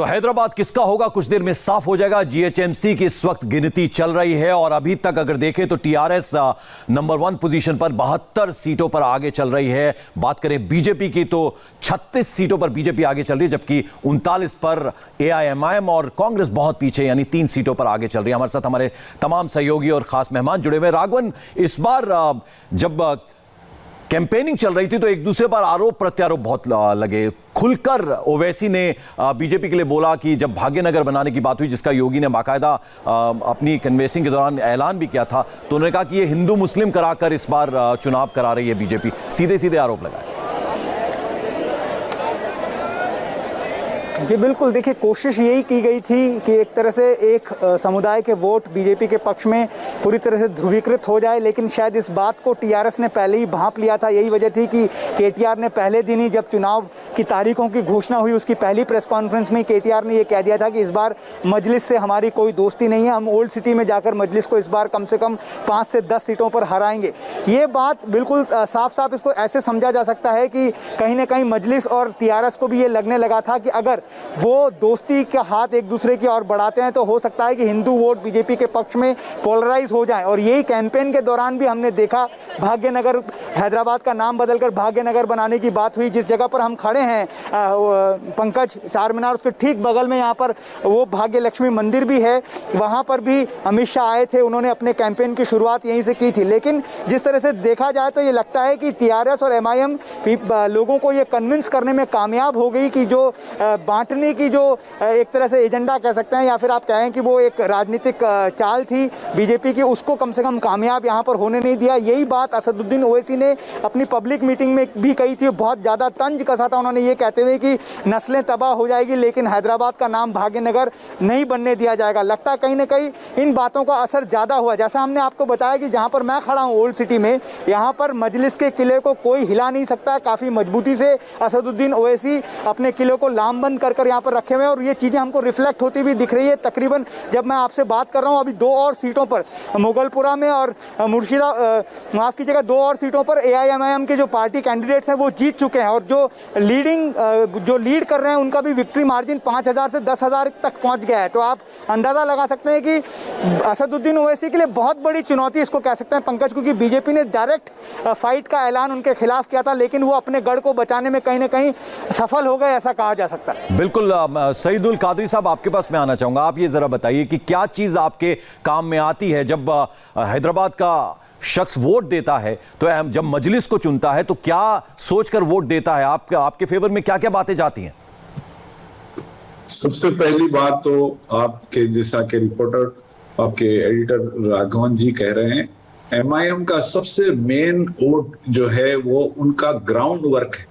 तो हैदराबाद किसका होगा कुछ देर में साफ हो जाएगा। जीएचएमसी की इस वक्त गिनती चल रही है और अभी तक अगर देखें तो टीआरएस नंबर 1 पोजीशन पर 72 सीटों पर आगे चल रही है। बात करें बीजेपी की तो 36 सीटों पर बीजेपी आगे चल रही है, जबकि 39 पर एआईएमआईएम और कांग्रेस बहुत पीछे यानी 3 सीटों पर आगे चल रही है। हमारे साथ हमारे तमाम सहयोगी और खास मेहमान जुड़े हुए। राघवन, इस बार जब कैंपेनिंग चल रही थी तो एक दूसरे पर आरोप प्रत्यारोप बहुत लगे। खुलकर ओवैसी ने बीजेपी के लिए बोला कि जब भाग्यनगर बनाने की बात हुई, जिसका योगी ने बाकायदा अपनी कन्वेंसिंग के दौरान ऐलान भी किया था, तो उन्होंने कहा कि ये हिंदू मुस्लिम कराकर इस बार चुनाव करा रही है बीजेपी। सीधे सीधे आरोप लगाए। जी बिल्कुल, देखिए कोशिश यही की गई थी कि एक तरह से एक समुदाय के वोट बीजेपी के पक्ष में पूरी तरह से ध्रुवीकृत हो जाए, लेकिन शायद इस बात को टीआरएस ने पहले ही भांप लिया था। यही वजह थी कि केटीआर ने पहले दिन ही जब चुनाव की तारीखों की घोषणा हुई उसकी पहली प्रेस कॉन्फ्रेंस में केटीआर ने यह कह दिया था कि इस बार मजलिस से हमारी कोई दोस्ती नहीं है, हम ओल्ड सिटी में जाकर मजलिस को इस बार कम से कम 5 से 10 सीटों पर हराएंगे। ये बात बिल्कुल साफ साफ इसको ऐसे समझा जा सकता है कि कहीं ना कहीं मजलिस और टीआरएस को भी ये लगने लगा था कि अगर वो दोस्ती का हाथ एक दूसरे की ओर बढ़ाते हैं तो हो सकता है कि हिंदू वोट बीजेपी के पक्ष में पोलराइज हो जाएं। और यही कैंपेन के दौरान भी हमने देखा, भाग्यनगर, हैदराबाद का नाम बदलकर भाग्यनगर बनाने की बात हुई। जिस जगह पर हम खड़े हैं पंकज, चार मीनार, उसके ठीक बगल में यहाँ पर वो भाग्य लक्ष्मी मंदिर भी है, वहाँ पर भी अमित शाह आए थे, उन्होंने अपने कैंपेन की शुरुआत यहीं से की थी। लेकिन जिस तरह से देखा जाए तो ये लगता है कि टीआरएस और एमआईएम लोगों को ये कन्विंस करने में कामयाब हो गई कि जो बांटने की जो एक तरह से एजेंडा कह सकते हैं या फिर आप कहें कि वो एक राजनीतिक चाल थी बीजेपी की, उसको कम से कम कामयाब यहाँ पर होने नहीं दिया। यही बात असदुद्दीन ओवैसी ने अपनी पब्लिक मीटिंग में भी कही थी। बहुत ज़्यादा तंज कसा था उन्होंने ये कहते हुए कि नस्लें तबाह हो जाएगी लेकिन हैदराबाद का नाम भाग्यनगर नहीं बनने दिया जाएगा। लगता है कहीं ना कहीं इन बातों का असर ज़्यादा हुआ। जैसा हमने आपको बताया कि जहाँ पर मैं खड़ा हूँ ओल्ड सिटी में, यहाँ पर मजलिस के किले को कोई हिला नहीं सकता। काफ़ी मजबूती से असदुद्दीन ओवैसी अपने किले को लामबंद कर यहाँ पर रखे हुए हैं और ये चीज़ें हमको रिफ्लेक्ट होती हुई दिख रही है। तकरीबन जब मैं आपसे बात कर रहा हूँ अभी 2 और सीटों पर, मुगलपुरा में और माफ़ कीजिएगा 2 और सीटों पर एआईएमआईएम के जो पार्टी कैंडिडेट्स हैं वो जीत चुके हैं और जो लीड कर रहे हैं उनका भी विक्ट्री मार्जिन 5000 से 10,000 तक पहुँच गया है। तो आप अंदाज़ा लगा सकते हैं कि असदुद्दीन ओवैसी के लिए बहुत बड़ी चुनौती इसको कह सकते हैं पंकज, क्योंकि बीजेपी ने डायरेक्ट फाइट का ऐलान उनके खिलाफ किया था लेकिन वो अपने गढ़ को बचाने में कहीं ना कहीं सफल हो गए, ऐसा कहा जा सकता है। बिल्कुल। सईदुल कादरी साहब, आपके पास मैं आना चाहूंगा। आप ये जरा बताइए कि क्या चीज आपके काम में आती है जब हैदराबाद का शख्स वोट देता है, तो जब मजलिस को चुनता है तो क्या सोचकर वोट देता है? आपके फेवर में क्या क्या बातें जाती हैं? सबसे पहली बात तो आपके जैसा के रिपोर्टर, आपके एडिटर राघवन जी कह रहे हैं, एमआईएम का सबसे मेन वोट जो है वो उनका ग्राउंड वर्क है।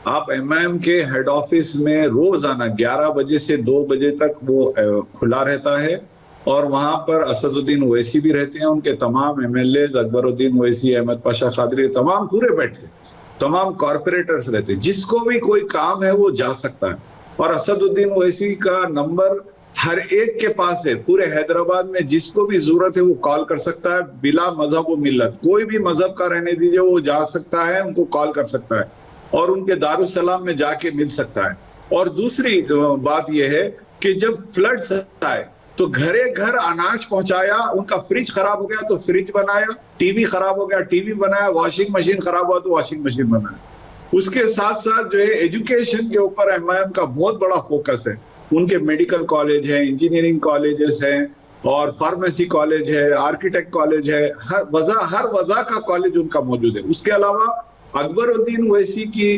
आप एमआईएम के हेड ऑफिस में रोजाना 11 बजे से 2 बजे तक वो खुला रहता है और वहां पर असदुद्दीन ओवैसी भी रहते हैं, उनके तमाम एमएलए, अकबरुद्दीन ओवैसी, अहमद पाशा कादरी, तमाम पूरे बैठते हैं, तमाम कॉर्पोरेटर्स रहते हैं। जिसको भी कोई काम है वो जा सकता है और असदुद्दीन ओवैसी का नंबर हर एक के पास है। पूरे हैदराबाद में जिसको भी जरूरत है वो कॉल कर सकता है, बिला मजहब व मिल्लत, कोई भी मजहब का रहने दीजिए, वो जा सकता है, उनको कॉल कर सकता है और उनके दारुसलाम में जाके मिल सकता है। और दूसरी बात यह है कि जब फ्लड्स आए तो घरे घर अनाज पहुंचाया, उनका फ्रिज खराब हो गया तो फ्रिज बनाया, टीवी खराब हो गया टीवी बनाया, वॉशिंग मशीन खराब हुआ तो वॉशिंग मशीन बनाया। उसके साथ साथ जो है एजुकेशन के ऊपर एमआईएम का बहुत बड़ा फोकस है। उनके मेडिकल कॉलेज है, इंजीनियरिंग कॉलेजेस हैं और फार्मेसी कॉलेज है, आर्किटेक्ट कॉलेज है, हर वजह का कॉलेज उनका मौजूद है। उसके अलावा अकबरुद्दीन ओवैसी की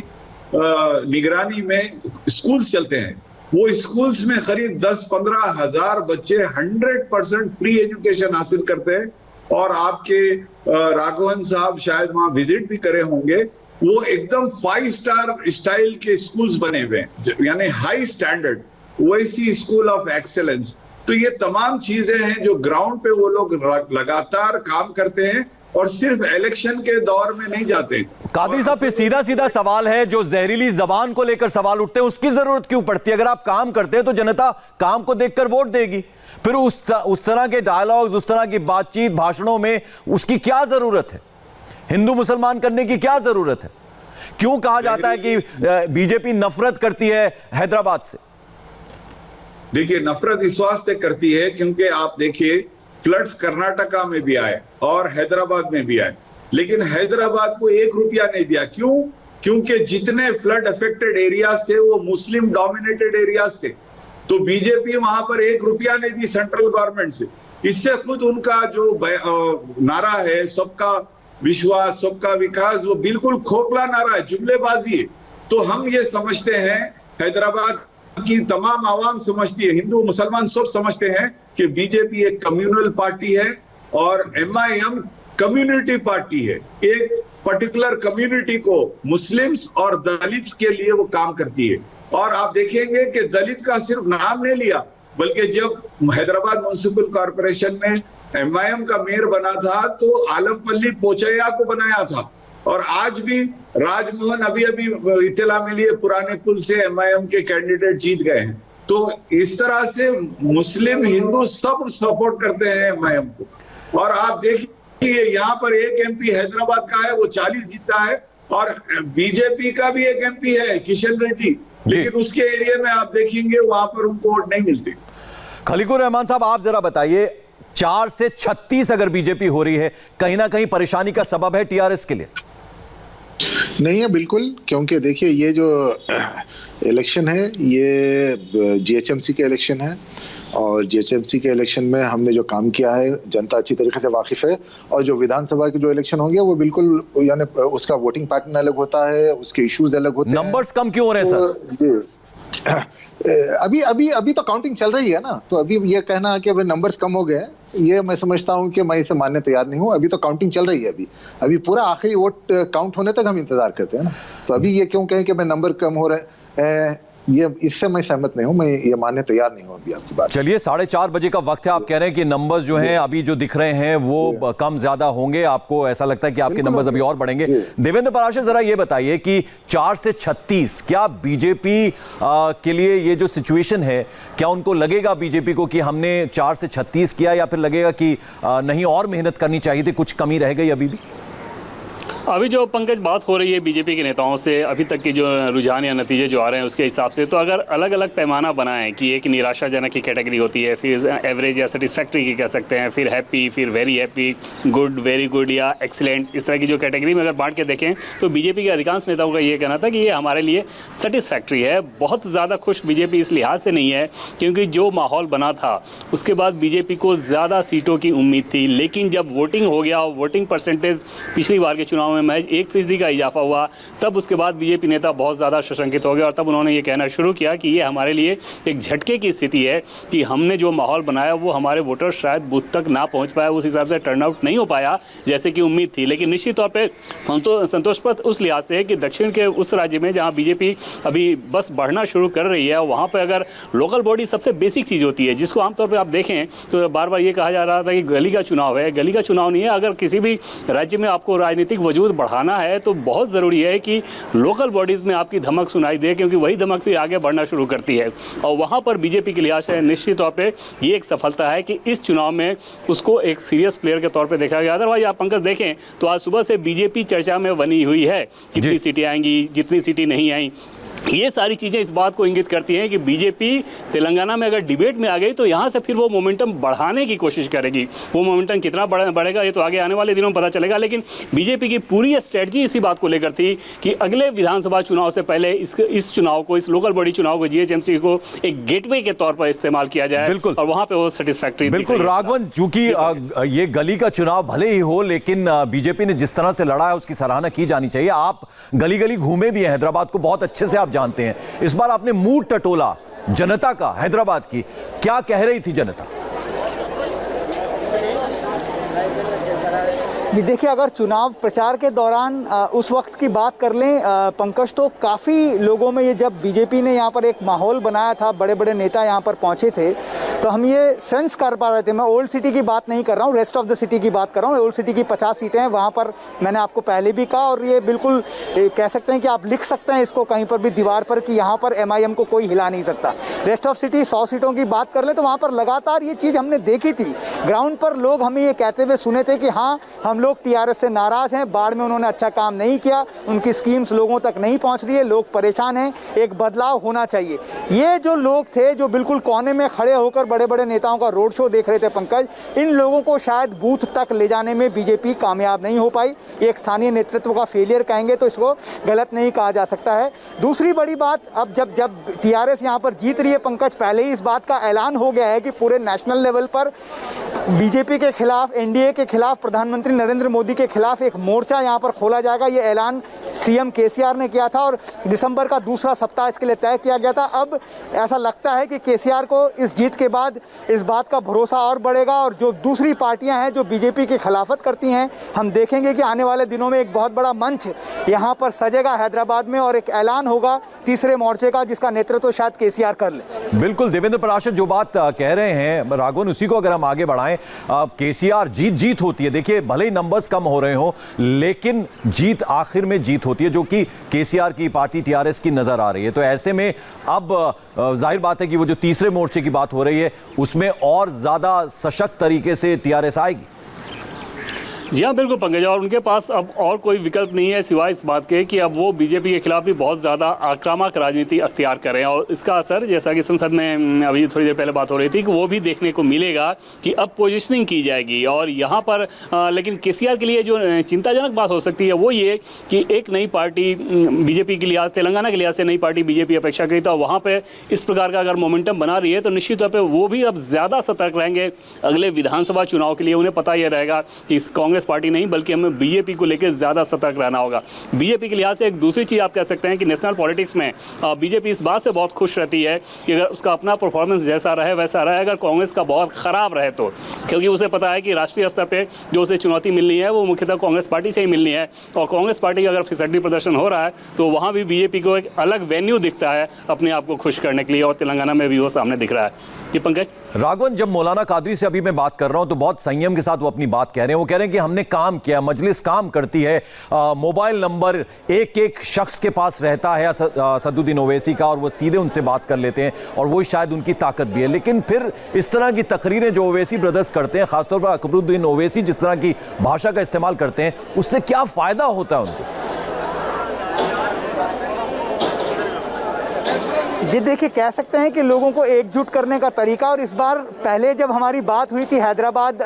निगरानी में स्कूल्स चलते हैं, वो स्कूल्स में करीब 10-15 हजार बच्चे 100% फ्री एजुकेशन हासिल करते हैं। और आपके राघवन साहब शायद वहां विजिट भी करे होंगे, वो एकदम 5 स्टार स्टाइल के स्कूल्स बने हुए हैं, यानी high standard, Owaisi school of excellence. तो ये तमाम चीजें हैं जो ग्राउंड पे वो लोग लगातार काम करते हैं और सिर्फ इलेक्शन के दौर में नहीं जाते। कादरी साहब, फिर सीधा सीधा सवाल है, जो जहरीली जबान को लेकर सवाल उठते हैं उसकी जरूरत क्यों पड़ती है? अगर आप काम करते हैं तो जनता काम को देखकर वोट देगी, फिर उस तरह के डायलॉग्स, उस तरह की बातचीत, भाषणों में उसकी क्या जरूरत है? हिंदू मुसलमान करने की क्या जरूरत है? क्यों कहा जाता है कि बीजेपी नफरत करती है हैदराबाद से? देखिए नफरत इस वास्ते करती है क्योंकि आप देखिए फ्लड्स कर्नाटका में भी आए और हैदराबाद में भी आए, लेकिन हैदराबाद को 1 रुपया नहीं दिया। क्यों? क्योंकि जितने फ्लड अफेक्टेड एरियाज थे वो मुस्लिम डोमिनेटेड एरियाज थे, तो बीजेपी वहां पर 1 रुपया नहीं दी सेंट्रल गवर्नमेंट से। इससे खुद उनका जो नारा है सबका विश्वास सबका विकास, वो बिल्कुल खोखला नारा है, जुमलेबाजी है। तो हम ये समझते हैं, हैदराबाद की तमाम आवाम समझती है, हिंदू मुसलमान सब समझते हैं कि बीजेपी एक कम्युनल पार्टी है और एमआईएम कम्युनिटी पार्टी है। एक पर्टिकुलर कम्युनिटी को, मुस्लिम्स और दलित्स के लिए वो काम करती है। और आप देखेंगे कि दलित का सिर्फ नाम नहीं लिया, बल्कि जब हैदराबाद म्युनिसिपल कॉर्पोरेशन ने एमआईएम का मेयर बना था तो आलमपल्ली पोचैया को बनाया था। और आज भी राजमोहन अभी इत्तला मिली है, पुराने पुल से एमआईएम के कैंडिडेट जीत गए हैं। तो इस तरह से मुस्लिम हिंदू सब सपोर्ट करते हैं एमआईएम को। और आप देखिए यहाँ पर एक एमपी हैदराबाद का है, वो 40 जीता है, और बीजेपी का भी एक एमपी है किशन रेड्डी, लेकिन उसके एरिया में आप देखेंगे वहां पर उनको वोट नहीं मिलती। खलीकुर रहमान साहब, आप जरा बताइए, 4 से 36 अगर बीजेपी हो रही है, कहीं ना कहीं परेशानी का सबब है टीआरएस के लिए? नहीं है बिल्कुल, क्योंकि देखिए ये जो इलेक्शन है ये जीएचएमसी के इलेक्शन है, और जीएचएमसी के इलेक्शन में हमने जो काम किया है जनता अच्छी तरीके से वाकिफ है। और जो विधानसभा के जो इलेक्शन होंगे वो बिल्कुल, यानी उसका वोटिंग पैटर्न अलग होता है, उसके इश्यूज अलग होते हैं। नंबर्स कम क्यों हो रहे हैं सर? अभी तो काउंटिंग चल रही है ना, तो अभी ये कहना कि अभी नंबर्स कम हो गए, ये मैं समझता हूं कि मैं इसे मानने तैयार नहीं हूं। अभी तो काउंटिंग चल रही है, अभी पूरा आखिरी वोट काउंट होने तक हम इंतजार करते हैं ना। तो अभी ये क्यों कहें कि मैं नंबर कम हो रहे हैं, ये इससे मैं सहमत नहीं हूं, मैं ये मानने तैयार नहीं हूं अभी आपकी बात। चलिए, 4:30 बजे का वक्त है, आप कह रहे हैं कि नंबर्स जो हैं अभी जो दिख रहे हैं वो कम ज्यादा होंगे, आपको ऐसा लगता है कि आपके नंबर्स अभी और बढ़ेंगे? देवेंद्र पराशर, जरा ये बताइए कि 4 से 36 क्या बीजेपी के लिए ये जो सिचुएशन है, क्या उनको लगेगा बीजेपी को कि हमने 4 से 36 किया, या फिर लगेगा कि नहीं और मेहनत करनी चाहिए थी, कुछ कमी रह गई अभी भी? अभी जो पंकज बात हो रही है बीजेपी के नेताओं से, अभी तक के जो रुझान या नतीजे जो आ रहे हैं उसके हिसाब से, तो अगर अलग अलग पैमाना बनाएं कि एक निराशाजनक की कैटेगरी होती है, फिर एवरेज या सेटिस्फैक्ट्री की कह सकते हैं, फिर हैप्पी, फिर very happy, good, very good या एक्सीलेंट, इस तरह की जो कैटेगरी में अगर बांट के देखें तो बीजेपी के अधिकांश नेताओं का ये कहना था कि ये हमारे लिए सेटिस्फैक्ट्री है। बहुत ज़्यादा खुश बीजेपी इस लिहाज से नहीं है क्योंकि जो माहौल बना था उसके बाद बीजेपी को ज़्यादा सीटों की उम्मीद थी, लेकिन जब वोटिंग हो गया, वोटिंग परसेंटेज पिछली बार के चुनाव में महज 1% का इजाफा हुआ, तब उसके बाद बीजेपी नेता बहुत ज़्यादा सशंकित हो गए और तब उन्होंने ये कहना शुरू किया कि ये हमारे लिए एक झटके की स्थिति है कि हमने जो माहौल बनाया वो हमारे वोटर शायद बूथ तक ना पहुंच पाया, उस हिसाब से टर्नआउट नहीं हो पाया जैसे कि उम्मीद थी। लेकिन निश्चित तौर पर संतोषप्रद उस लिहाज से कि दक्षिण के उस राज्य में जहाँ बीजेपी अभी बस बढ़ना शुरू कर रही है, वहाँ पर अगर लोकल बॉडी सबसे बेसिक चीज़ होती है, जिसको आमतौर पर आप देखें तो बार बार ये कहा जा रहा था कि गली का चुनाव है, गली का चुनाव नहीं है। अगर किसी भी राज्य में आपको राजनीतिक वजूद बढ़ाना है तो बहुत ज़रूरी है कि लोकल बॉडीज़ में आपकी धमक सुनाई दे, क्योंकि वही धमक फिर आगे बढ़ना शुरू करती है। और वहाँ पर बीजेपी के लिहाज से निश्चित तौर पे ये एक सफलता है कि इस चुनाव में उसको एक सीरियस प्लेयर के तौर पे देखा गया। अदरवाइज आप पंकज देखें तो आज सुबह से बीजेपी चर्चा में बनी हुई है, कितनी सीटें आएंगी, जितनी सीटें नहीं आई, ये सारी चीज़ें इस बात को इंगित करती हैं कि बीजेपी तेलंगाना में अगर डिबेट में आ गई तो यहाँ से फिर वो मोमेंटम बढ़ाने की कोशिश करेगी। वो मोमेंटम कितना बढ़ेगा ये तो आगे आने वाले दिनों में पता चलेगा, लेकिन बीजेपी की पूरी स्ट्रेटजी इसी बात को लेकर थी कि अगले विधानसभा चुनाव से पहले इस चुनाव को, इस लोकल बॉडी चुनाव को, जीएचएमसी को एक गेटवे के तौर पर इस्तेमाल किया जाए और वहाँ पर वो सेटिस्फैक्ट्री। बिल्कुल राघवन, चूंकि ये गली का चुनाव भले ही हो, लेकिन बीजेपी ने जिस तरह से लड़ा है उसकी सराहना की जानी चाहिए। आप गली गली घूमे भी हैं, हैदराबाद को बहुत अच्छे से आप जानते हैं। इस बार आपने मूड टटोला जनता का, हैदराबाद की, क्या कह रही थी जनता? जी देखिए, अगर चुनाव प्रचार के दौरान उस वक्त की बात कर लें पंकज, तो काफ़ी लोगों में ये, जब बीजेपी ने यहाँ पर एक माहौल बनाया था, बड़े बड़े नेता यहाँ पर पहुँचे थे, तो हम ये सेंस कर पा रहे थे। मैं ओल्ड सिटी की बात नहीं कर रहा हूँ, रेस्ट ऑफ द सिटी की बात कर रहा हूँ। ओल्ड सिटी की 50 सीटें हैं, वहाँ पर मैंने आपको पहले भी कहा, और ये बिल्कुल कह सकते हैं कि आप लिख सकते हैं इसको कहीं पर भी दीवार पर कि यहाँ पर MIM को कोई हिला नहीं सकता। रेस्ट ऑफ सिटी 100 सीटों की बात कर ले तो वहाँ पर लगातार ये चीज़ हमने देखी थी। ग्राउंड पर लोग हमें ये कहते हुए सुने थे कि हाँ, हम लोग TRS से नाराज़ हैं, बाढ़ में उन्होंने अच्छा काम नहीं किया, उनकी स्कीम्स लोगों तक नहीं पहुँच रही है, लोग परेशान हैं, एक बदलाव होना चाहिए। ये जो लोग थे जो बिल्कुल कोने में खड़े होकर बड़े बड़े नेताओं का रोड शो देख रहे थे पंकज, इन लोगों को शायद बूथ तक ले जाने में बीजेपी कामयाब नहीं हो पाई। एक स्थानीय नेतृत्व का फेलियर कहेंगे तो इसको गलत नहीं कहा जा सकता है। दूसरी बड़ी बात, अब जब TRS यहाँ पर जीत रही है पंकज, पहले ही इस बात का ऐलान हो गया है कि पूरे नेशनल लेवल पर बीजेपी के खिलाफ, NDA के खिलाफ, प्रधानमंत्री नरेंद्र मोदी के खिलाफ एक मोर्चा यहाँ पर खोला जाएगा। ये ऐलान CM KCR ने किया था और दिसंबर का दूसरा सप्ताह इसके लिए तय किया गया था। अब ऐसा लगता है कि KCR को इस जीत के बाद इस बात का भरोसा और बढ़ेगा, और जो दूसरी पार्टियां हैं जो बीजेपी की खिलाफत करती हैं, हम देखेंगे कि आने वाले दिनों में एक बहुत बड़ा मंच यहाँ पर सजेगा हैदराबाद में, और एक ऐलान होगा तीसरे मोर्चे का जिसका नेतृत्व शायद KCR कर ले। बिल्कुल देवेंद्र पराशर जो बात कह रहे हैं राघवन, उसी को अगर हम आगे बढ़ाएं, KCR जीत होती है। देखिए भले ही नंबर्स कम हो रहे हो, लेकिन जीत आखिर में जीत होती है, जो कि KCR की पार्टी TRS की नजर आ रही है। तो ऐसे में अब जाहिर बात है कि वो जो तीसरे मोर्चे की बात हो रही है उसमें और ज्यादा सशक्त तरीके से TRS आएगी। जी हाँ, बिल्कुल पंकज, और उनके पास अब और कोई विकल्प नहीं है सिवाय इस बात के कि अब वो बीजेपी के खिलाफ भी बहुत ज़्यादा आक्रामक राजनीति अख्तियार करें, और इसका असर जैसा कि संसद में अभी थोड़ी देर पहले बात हो रही थी कि वो भी देखने को मिलेगा कि अब पोजिशनिंग की जाएगी। और यहाँ पर लेकिन KCR के लिए जो चिंताजनक बात हो सकती है वो ये कि एक नई पार्टी बीजेपी के लिहाज, तेलंगाना के लिहाज से नई पार्टी बीजेपी अपेक्षा करी था, वहाँ पर इस प्रकार का अगर मोमेंटम बना रही है तो निश्चित तौर पर वो भी अब ज़्यादा सतर्क रहेंगे अगले विधानसभा चुनाव के लिए। उन्हें पता यह रहेगा कि इस कांग्रेस पार्टी नहीं बल्कि हमें बीजेपी को लेकर ज्यादा सतर्क रहना होगा। बीजेपी के लिहाज से एक दूसरी चीज आप कह सकते हैं कि नेशनल पॉलिटिक्स में बीजेपी इस बात से बहुत खुश रहती है कि अगर उसका अपना परफॉर्मेंस जैसा रहे वैसा रहे, अगर कांग्रेस का बहुत खराब रहे तो, क्योंकि उसे पता है कि राष्ट्रीय स्तर पर जो उसे चुनौती मिलनी है वो मुख्यतः कांग्रेस पार्टी से ही मिलनी है, और कांग्रेस पार्टी का अगर फिसड्डी प्रदर्शन हो रहा है तो वहाँ भी बीजेपी को एक अलग वेन्यू दिखता है अपने आप को खुश करने के लिए, और तेलंगाना में भी वो सामने दिख रहा है। जी पंकज। राघवन, जब मौलाना कादरी से अभी मैं बात कर रहा हूं तो बहुत संयम के साथ वो अपनी बात कह रहे हैं। वो कह रहे हैं कि हमने काम किया, मजलिस काम करती है, मोबाइल नंबर एक एक शख्स के पास रहता है असदुद्दीन ओवैसी का, और वो सीधे उनसे बात कर लेते हैं, और वो शायद उनकी ताकत भी है। लेकिन फिर इस तरह की तकरीरें जो ओवैसी ब्रदर्स करते हैं, खासतौर पर अकबरुद्दीन ओवैसी जिस तरह की भाषा का इस्तेमाल करते हैं, उससे क्या फायदा होता है उनको? जी देखिए, कह सकते हैं कि लोगों को एकजुट करने का तरीका, और इस बार पहले जब हमारी बात हुई थी हैदराबाद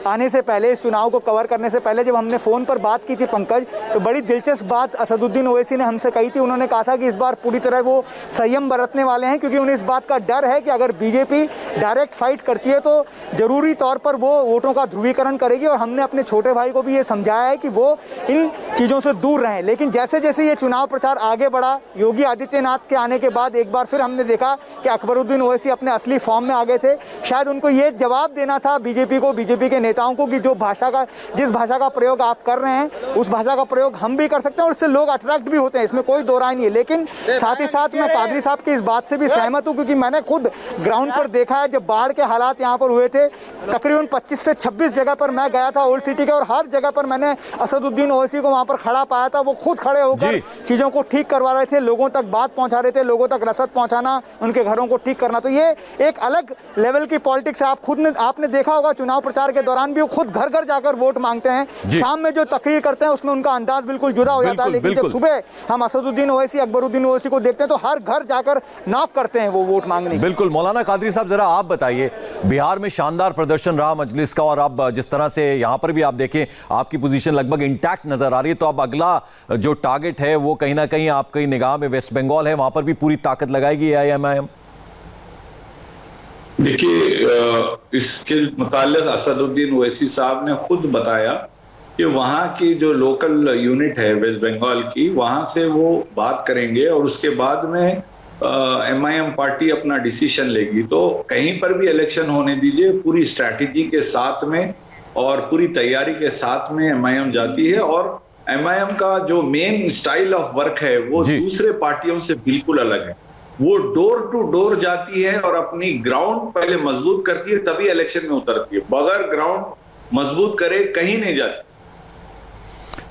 आने से पहले, इस चुनाव को कवर करने से पहले जब हमने फ़ोन पर बात की थी पंकज, तो बड़ी दिलचस्प बात असदुद्दीन ओवैसी ने हमसे कही थी। उन्होंने कहा था कि इस बार पूरी तरह वो संयम बरतने वाले हैं, क्योंकि उन्हें इस बात का डर है कि अगर बीजेपी डायरेक्ट फाइट करती है तो ज़रूरी तौर पर वो वोटों का ध्रुवीकरण करेगी, और हमने अपने छोटे भाई को भी ये समझाया है कि वो इन चीज़ों से दूर रहें। लेकिन जैसे जैसे ये चुनाव प्रचार आगे बढ़ा, योगी आदित्यनाथ के आने के बाद एक बार फिर हमने देखा कि अकबरुद्दीन ओवैसी अपने असली फॉर्म में आ गए थे। शायद उनको ये जवाब देना था बीजेपी को, बीजेपी के नेताओं को, कि जिस भाषा का प्रयोग आप कर रहे हैं उस भाषा का प्रयोग हम भी कर सकते हैं, और इससे लोग अट्रैक्ट भी होते हैं, इसमें कोई दो राय नहीं है। लेकिन साथ ही साथ मैं कादरी साहब की इस बात से भी सहमत हूँ, क्योंकि मैंने खुद ग्राउंड पर देखा है जब बाढ़ के हालात यहाँ पर हुए थे, तकरीबन 25 से 26 जगह पर मैं गया था ओल्ड सिटी के, और हर जगह पर मैंने असदुद्दीन ओवैसी को वहाँ पर खड़ा पाया था। वो खुद खड़े होकर चीज़ों को ठीक करवा रहे थे, लोगों तक बात पहुँचा रहे थे, लोगों तक रसद पहुँचाना, उनके घरों को ठीक करना। तो ये एक अलग लेवल की पॉलिटिक्स है। आपने देखा होगा चुनाव प्रचार के दौरान भी वो खुद घर घर जाकर वोट मांगते हैं। शाम में जो तकरीर करते हैं उसमें उनका अंदाज बिल्कुल जुदा हो जाता है, लेकिन जब सुबह हम असदुद्दीन ओवैसी, अकबरुद्दीन ओवैसी को देखते हैं तो हर घर जाकर नॉक करते हैं वो वोट मांगने। बिल्कुल। मौलाना कादरी साहब, जरा आप बताइए, बिहार में शानदार प्रदर्शन रहा मजलिस का, और अब जिस तरह से यहां पर भी आप देखें आपकी पोजीशन लगभग इंटैक्ट नजर आ रही है, तो अब अगला जो टारगेट है वो कहीं ना कहीं आपकी निगाह में वेस्ट बंगाल है, वहां पर भी पूरी ताकत लगाएगी MIM? देखिए, इसके मुताल्लिक असदुद्दीन ओवैसी साहब ने खुद बताया कि वहाँ की जो लोकल यूनिट है वेस्ट बंगाल की, वहाँ से वो बात करेंगे और उसके बाद में MIM पार्टी अपना डिसीजन लेगी। तो कहीं पर भी इलेक्शन होने दीजिए, पूरी स्ट्रैटेजी के साथ में और पूरी तैयारी के साथ में MIM जाती है, और MIM का जो मेन स्टाइल ऑफ वर्क है वो दूसरे पार्टियों से बिल्कुल अलग है। वो डोर टू डोर जाती है और अपनी ग्राउंड पहले मजबूत करती है, तभी इलेक्शन में उतरती है। बगैर ग्राउंड मजबूत करे कहीं नहीं जाती।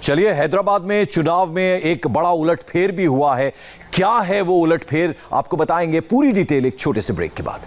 चलिए, हैदराबाद में चुनाव में एक बड़ा उलटफेर भी हुआ है। क्या है वो उलटफेर, आपको बताएंगे पूरी डिटेल एक छोटे से ब्रेक के बाद।